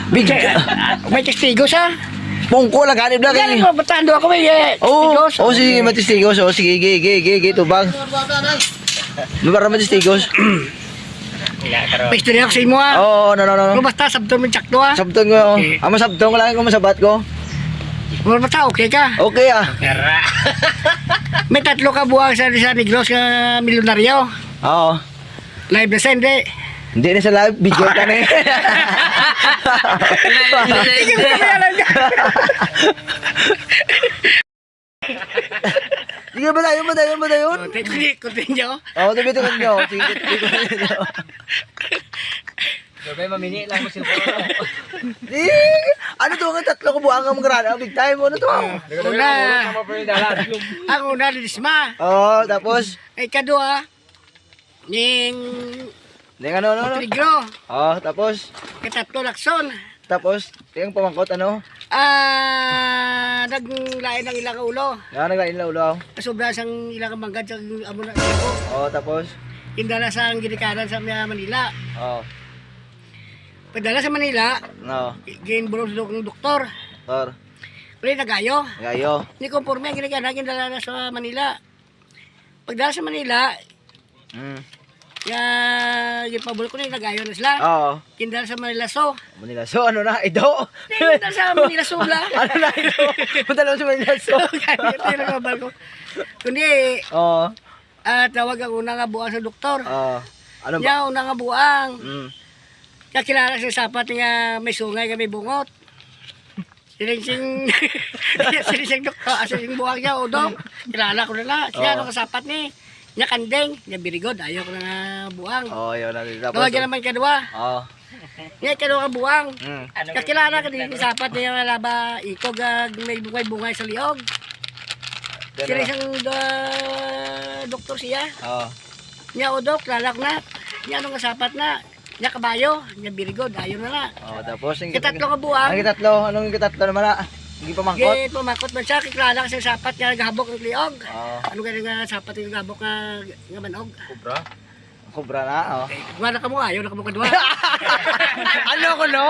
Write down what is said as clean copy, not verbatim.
Bigto. May testigos ha. Pungko lang ganib lang Galing kay. ko, batando ako may Oh, testigos. oh sige, matistigos. Oh, sige, ge, tubang. Para matistigos. May istorya ako sa imo ha. Oh, no. Kung basta sabton mo tsakto ha. Sabton ko. Amo sabton ko lang kung masabat ko. Kung basta okay ka. Okay ah. May 3 ka buwang sa Negros nga milyonaryo. Oo. Live na sa hindi. Hindi na sa live, video ka na eh. Hindi ko kami alam ka. Sige ba tayo? Continue. Oo, tabi ito kanyo. Sige, Sabay mamini lang mo sila. ano to nga tatlo ko buang ang grana, big time mo, ano to? Una. Ang una, Lidisma. Oo, tapos, Ay kadua, ning ano. Trigro. Oo, tapos, Katatlo, Lakson. tiyang pamangkot, ano? Naglain ng ilang ulo. Naglain na ulo. Sobra sang ilang manggad sa amo na ako. Oo, tapos, Indala sa ginikanan sa Manila. oo, Pagdala sa Manila, no, ginbulong ng doktor. tor, Pwede nagayo. gayo, Hindi conforme ang ginikanan, gindala na sa Manila. Pagdala sa Manila, yung pabulong ko na yung nagayo na sila. oo, Kindala sa Manila So. Manila, so ano na, ito? Kindala sa Manila So la. Ano na ito? Punta lang sa Manila, so, Ito yung nagkabal ko. Kundi, oo, tawag ang una nga buang sa doktor. oo, ano ba? Niya, una nga buang. Mm. Kakilala sa sapat nga may sungay nga may bungot. Silingsing doktor, silingsing buwang niya, udong. Kilala ko na na. Siya, ano kasapat ni? Niya kandeng, niya birigod, ayaw ko na nga buwang. Oo, yun na, tapos, Tawag niya naman kadua. oo, Niya kadua ka buwang. mm. Kakilala ka din sapat niya nga laba, ikog may bungay-bungay sa liog. Sila isang doktor siya. Oo, Niya udok, lalak na. Niya ano nga sapat na. Niya kabayo, niya birigod, ayaw na na. oo, tapos, Katatlo ka buwang. ang kitatlo, anong kitatlo naman na? Hindi pa mangkot? Gay, pumakot man siya, kiklala kasi sapat nga naghabok ng liog. Oo, Ano ganun nga sapat yung naghabok nga manog. kubra na, oo. Wala ka mo, ayaw na ka mo kadwa. Ano ko, no?